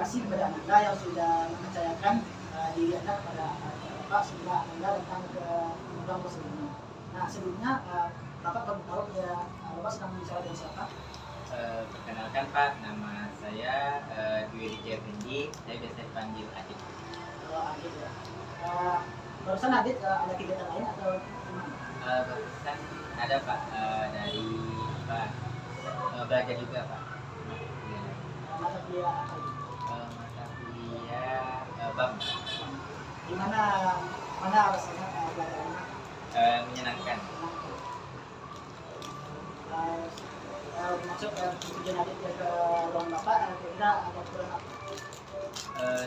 kasih kepada Anda yang sudah mempercayakan diri Anda kepada Bapak sehingga Anda datang ke bank pos ini. Nah, sebelumnya Bapak perlu tahu ya Bapak sedang bicara dengan siapa? Perkenalkan Pak, nama saya Dwi Rijaya Fendi, saya biasa dipanggil Adit. Adit ya. Barusan Adit ada kegiatan lain atau gimana? Barusan ada Pak, dari Pak belajar juga Pak. Mata kuliah apa itu? Mata kuliah BAM. Gimana rasanya belajarnya? Menyenangkan. Maksud tujuan Adit ke ruang Bapak kira-kira ada kurang apa?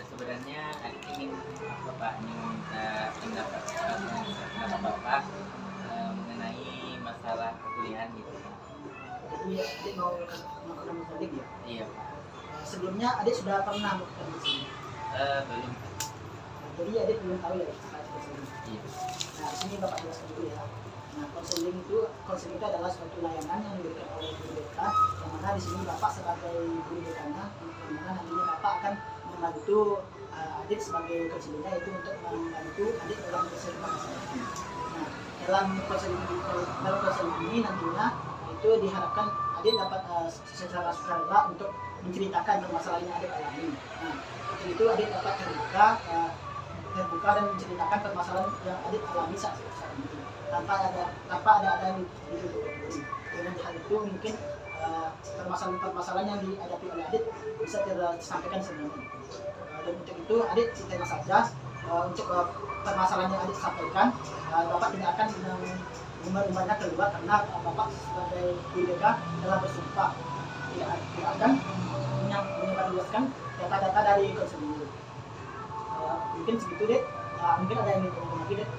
Sebenarnya Adit ingin apa Pak, ingin minta pendapat Bapak mengenai masalah perkuliahan gitu Pak. Jadi Adit mau melakukan mudik ya? Iya Pak. Sebelumnya Adit sudah pernah melakukan di sini? Belum Pak. Jadi Adit belum tahu ya terkait konseling. Iya. Nah, di sini Bapak jelaskan dulu ya. Nah, konseling itu adalah suatu layanan yang diberikan oleh guru BK, yang mana di sini Bapak sebagai guru BK-nya, yang mana nantinya Bapak akan membantu Adit sebagai konselingnya itu untuk membantu Adit dalam konseling masalah. Nah, dalam konseling ini nantinya itu diharapkan Adit dapat secara sukarela untuk menceritakan permasalahan yang Adit alami. Nah, untuk itu Adit dapat terbuka dan menceritakan permasalahan yang Adit alami saat itu tanpa ada ditutup. Dengan hal itu mungkin permasalahan yang dihadapi oleh Adit bisa tersampaikan sebenarnya. Dan untuk itu Adit cerita saja untuk permasalahan yang Adit sampaikan, Bapak tidak akan mengumbar-umbarnya keluar karena Bapak sebagai BPK telah bersumpah tidak akan menyebarluaskan data-data dari konseling. Mungkin segitu deh. Mungkin ada yang ingin lagi deh.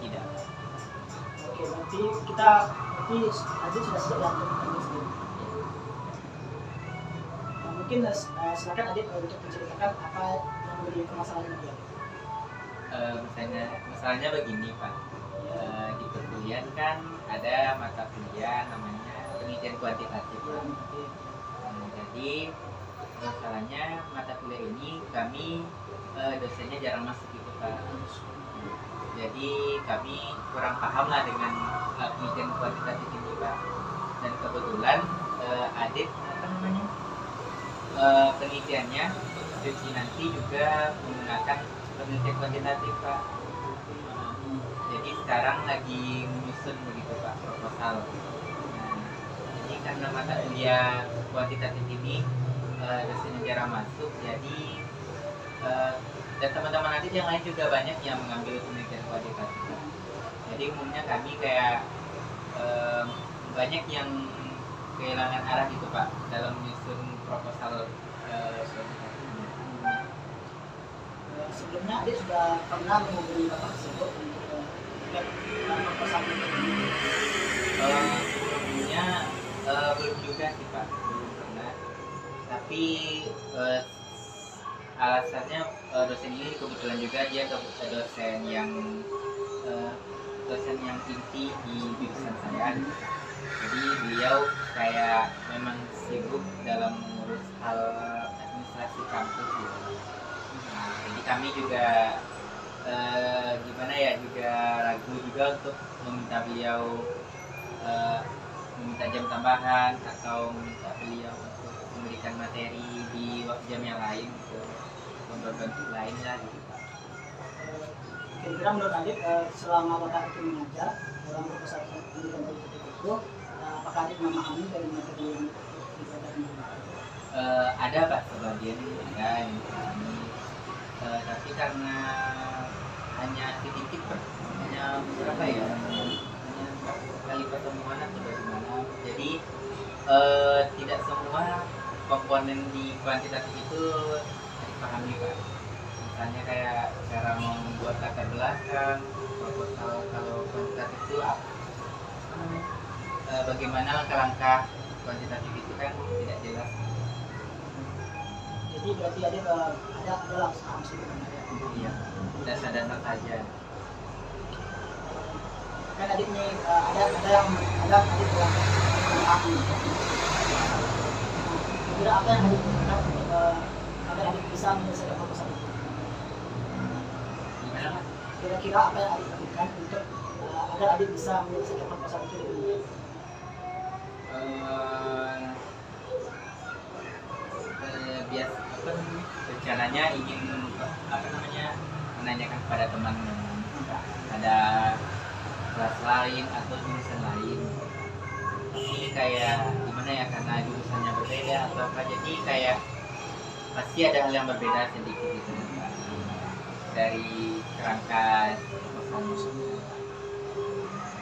Tidak. Oke, berarti Adit sudah siap ya untuk bertanya sendiri. Mungkin silakan Adit untuk menceritakan apa yang menjadi permasalahan dia. Masalahnya begini Pak. Di perkuliahan kan ada mata kuliah namanya penelitian kuantitatif. Jadi masalahnya mata kuliah ini kami dosennya jarang masuk gitu Pak. Jadi kami kurang paham lah dengan penelitian kuantitatif ini Pak. Dan kebetulan Adit penelitiannya skripsi nanti juga menggunakan penelitian kuantitatif Pak. Jadi sekarang lagi menyusun begitu Pak proposal. Jadi karena mata kuliah kuantitatif ini dosennya jarang masuk, jadi dan teman-teman Adit yang lain juga banyak yang mengambil penelitian kuantitatif. Jadi umumnya kami kayak banyak yang kehilangan arah gitu Pak dalam menyusun proposal kuantitatifnya. Sebelumnya Adit sudah pernah menghubungi Bapak tersebut untuk proposal ini? Sebelumnya belum juga sih Pak, belum pernah. Tapi alasannya dosen ini kebetulan juga dia dosen yang inti di jurusan saya. Jadi beliau kayak memang sibuk dalam mengurus hal administrasi kampus gitu. Nah, jadi kami juga juga ragu juga untuk meminta beliau meminta jam tambahan atau meminta beliau untuk memberikan materi di waktu jam yang lain gitu, bentuk lain lah gitu. Kira-kira menurut Adit selama Bapak itu mengajar dalam proposal penelitian kuantitatif itu, apakah Adit memahami dari materi yang dipelajari? Ada Pak, sebagian ada yang dipahami, tapi karena hanya sedikit Pak, hanya berapa ya, hanya kali pertemuan atau bagaimana, jadi tidak semua komponen di kuantitatif itu dipahami Pak. Misalnya kayak cara membuat latar belakang proposal, kalau kuantitatif itu bagaimana langkah-langkah kuantitatif itu kan tidak jelas. Jadi berarti ada langsung sebenarnya. Iya, dasar-dasar saja. Kan Adit ini ada Adit yang memahami. kira-kira apa yang Adit lakukan untuk agar Adit bisa menyelesaikan proposal itu? Gimana Pak? Kira-kira apa yang Adit lakukan untuk agar Adit bisa menyelesaikan proposal itu lebih baik? Biasa apa namanya, rencananya ingin apa namanya menanyakan kepada teman ada kelas lain atau jurusan lain, tapi kayak gimana ya, karena jurusannya berbeda atau apa, jadi kayak pasti ada hal yang berbeda sedikit gitu Pak, dari kerangka proposal.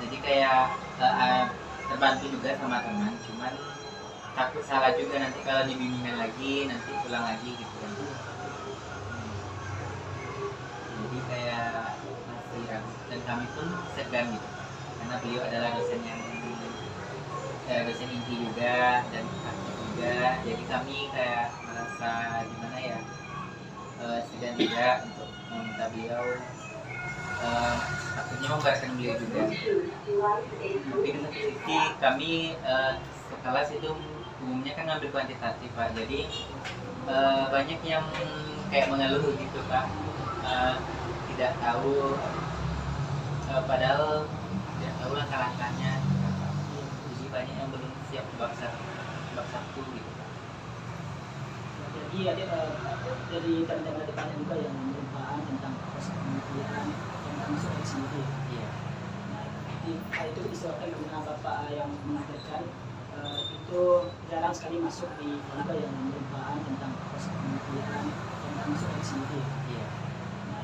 Jadi kayak terbantu juga sama teman, cuman takut salah juga nanti kalau dibimbingan lagi, nanti pulang lagi gitu kan. Jadi kayak masih ragu, dan kami pun segan gitu, karena beliau adalah dosen yang dosen inti juga dan aktif juga, jadi kami kayak merasa gimana ya, segan juga untuk meminta beliau, takutnya memberatkan beliau juga. Tapi di satu sisi kami sekelas itu umumnya kan ngambil kuantitatif Pak, jadi banyak yang kayak mengeluh gitu Pak, tidak tahu padahal tidak tahu langkah-langkahnya, jadi banyak yang belum siap bab satu gitu Pak. Jadi Adit dari teman-teman Adit banyak juga yang merupakan tentang proses penelitian yang termasuk Adit sendiri. Iya. Nah, hal itu disebabkan karena Bapak yang mengajarkan itu jarang sekali masuk di keluarga yang merupakan tentang proses penelitian yang termasuk Adit sendiri. Iya. Nah,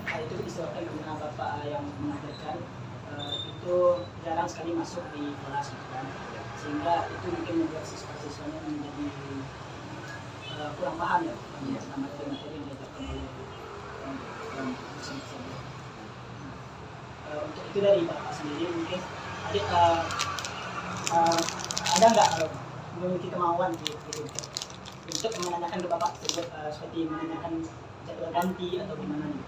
hal itu disebabkan karena Bapak yang mengajarkan itu jarang sekali masuk di kelas gitu kan, sehingga itu mungkin membuat siswa-siswanya menjadi kurang paham ya tentang materi-materi yang diajarkan oleh dosen tersebut. Untuk itu dari Bapak sendiri mungkin Adit ada nggak memiliki kemauan gitu untuk menanyakan ke Bapak tersebut, seperti menanyakan jadwal ganti atau gimana nih?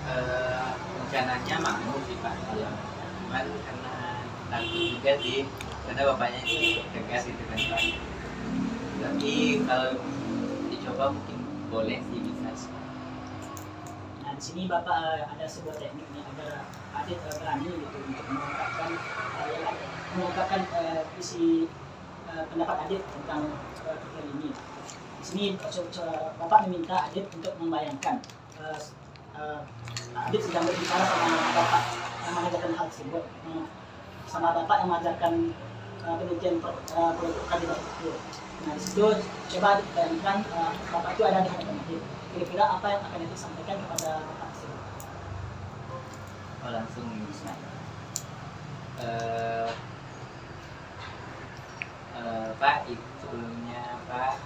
Rencananya mau sih Pak, cuman karena takut juga sih, karena bapaknya ini tegas gitu kan Pak. Tapi kalau dicoba mungkin boleh sih, bisa. Nah di sini Bapak ada sebuah tekniknya agar Adit berani gitu untuk mengungkapkan isi pendapat Adit tentang hal ini. Di sini Bapak meminta Adit untuk membayangkan Adit sedang berbicara sama Bapak yang mengajarkan hal tersebut, sama Bapak yang mengajarkan penelitian produk kandidat itu. Nah disitu coba Adit bayangkan Bapak itu ada di hadapan Adit. Kira-kira apa yang akan Adit sampaikan kepada Bapak tersebut? Oh, langsung bisa. Pak, itu sebelumnya Pak,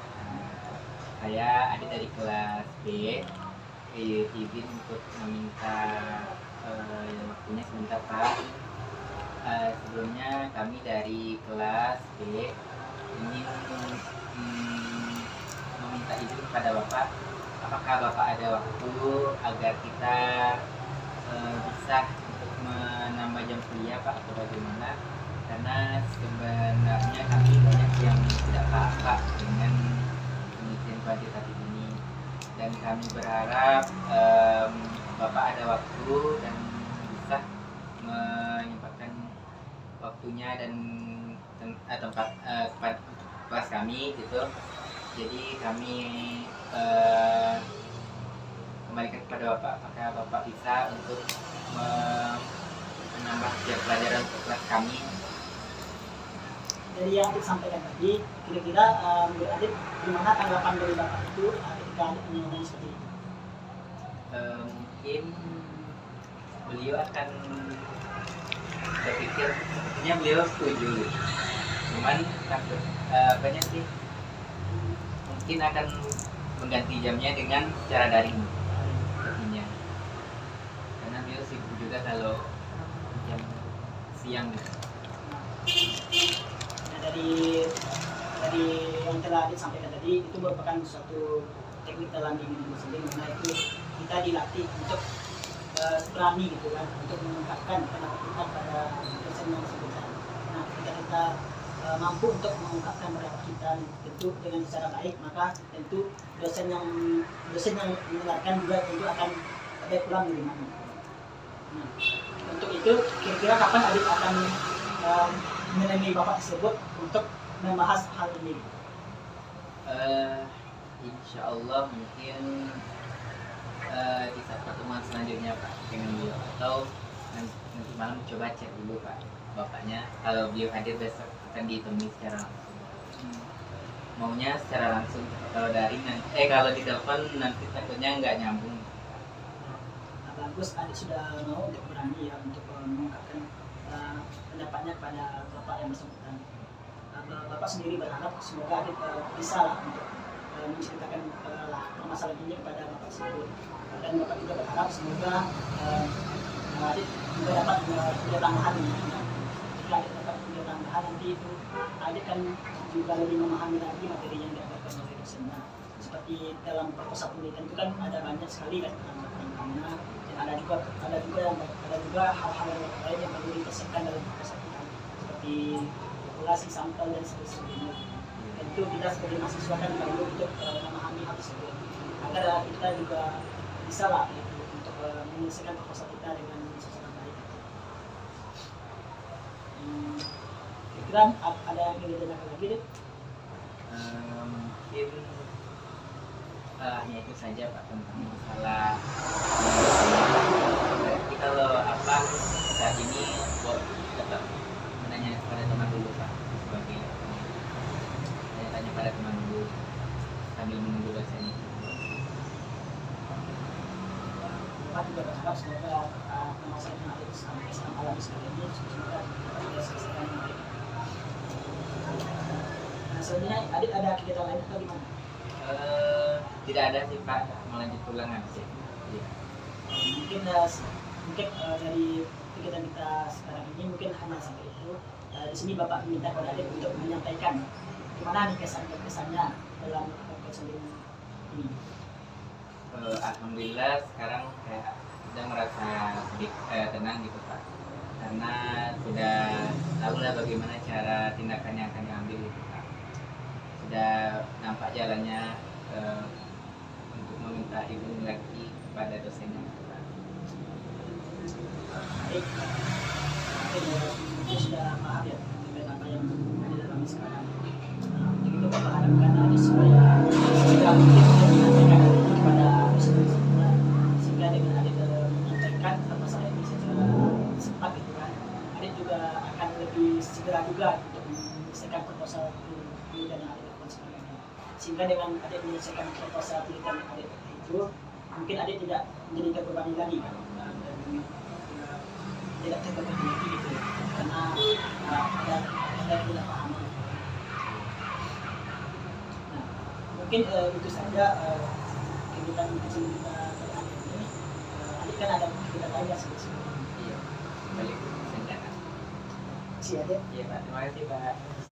saya Adit dari kelas B, izin untuk meminta waktunya sebentar Pak. Sebelumnya kami dari kelas B ingin meminta izin kepada Bapak, apakah Bapak ada waktu agar kita bisa untuk menambah jam kuliah Pak, atau bagaimana? Karena sebenarnya kami banyak yang tidak paham Pak dengan penelitian kuantitatif ini, dan kami berharap Bapak ada waktu dan bisa menyempatkan waktunya dan tempat kelas kami gitu. Jadi kami kembalikan kepada Bapak, apakah Bapak bisa untuk menambah jam pelajaran untuk kelas kami. Dari yang Adit sampaikan tadi, kira-kira menurut Adit gimana tanggapan dari Bapak itu ketika Adit menyatakan seperti itu? Mungkin beliau akan berpikir sepertinya beliau setuju, cuman takut banyak sih, mungkin akan mengganti jamnya dengan secara daring sepertinya, karena beliau sibuk juga kalau jam siang gitu. Nah, dari yang telah Adit sampaikan tadi, itu merupakan suatu teknik dalam diri sendiri, dimana itu kita dilatih untuk berani gitu kan, untuk mengungkapkan pendapat kita pada dosen yang bersangkutan. Nah ketika kita mampu untuk mengungkapkan pendapat kita tentu dengan cara baik, maka tentu dosen yang mendengarkan juga tentu akan baik pula menerimanya. Nah, untuk itu kira-kira kapan adik akan menemui bapak tersebut untuk membahas hal ini? Insya Allah mungkin di saat pertemuan selanjutnya Pak dengan beliau, atau nanti malam coba cek dulu Pak bapaknya, kalau beliau hadir besok akan ditemui secara langsung. Maunya secara langsung, kalau daring kalau di telepon nanti takutnya nggak nyambung. Bagus, adik sudah mau untuk berani ya untuk mengungkapkan pendapatnya kepada bapak yang bersangkutan. Bapak sendiri berharap semoga adik bisa lah untuk menceritakan permasalahan ini kepada bapak tersebut, dan bapak juga berharap semoga adik juga dapat punya tambahan. Jika adik dapat punya tambahan, nanti itu adik kan juga lebih memahami lagi materi yang diajarkan oleh dosennya. Seperti dalam proposal penelitian itu kan ada banyak sekali kan tantangannya, dan ada juga hal-hal yang lain yang perlu dipersiapkan dalam proposal kita, seperti populasi sampel dan sebagainya. Tentu kita sebagai mahasiswa kan perlu untuk memahami hal tersebut agar kita juga bisa lah untuk menyelesaikan proposal kita dengan secara baik. Kira-kira ada yang ingin ditanyakan lagi deh? Mungkin hanya itu saja Pak tentang masalah. Jadi kalau saat ini tetap menanya kepada teman dulu Pak, sebagai tanya pada teman dulu sambil menunggu dosen itu. Bapak juga berharap semoga permasalahan yang ada di sekarang alam sekarang ini semoga dapat diselesaikan dengan baik. Nah, sebenarnya adik ada kegiatan lain atau gimana? Tidak ada sih Pak, melanjut pulang aja. Ya. Mungkin dari kegiatan kita sekarang ini mungkin hanya sampai itu. Di sini Bapak meminta kepada adik untuk menyampaikan gimana nih kesan-kesannya dalam konseling ini. Alhamdulillah sekarang kayak sudah merasa sedikit tenang gitu Pak, karena sudah tahu lah bagaimana cara tindakan yang akan diambil gitu Pak. Sudah nampak jalannya untuk meminta izin lagi kepada dosennya gitu Pak. Baik, mungkin sudah paham ya dengan apa yang ada dalam sekarang. Untuk itu Bapak harapkan adik supaya segera mungkin menyampaikan kepada dosen-dosennya, sehingga dengan adik menyampaikan masalah ini secara cepat gitu kan, adik juga akan lebih segera juga untuk menyelesaikan proposal penelitian yang adik lakukan sekarang ini. Sehingga dengan adik menyelesaikan proposal penelitian yang adik itu, mungkin adik tidak menjadi terbebani lagi kan, dan tidak terbebani lagi gitu, karena ada tidak paham. Mungkin itu saja kegiatan kecil kita pada hari ini. Adik kan ada kegiatan lain ya sebelumnya. Iya, balik senjata. Terima kasih Adik. Iya Pak, terima kasih Pak.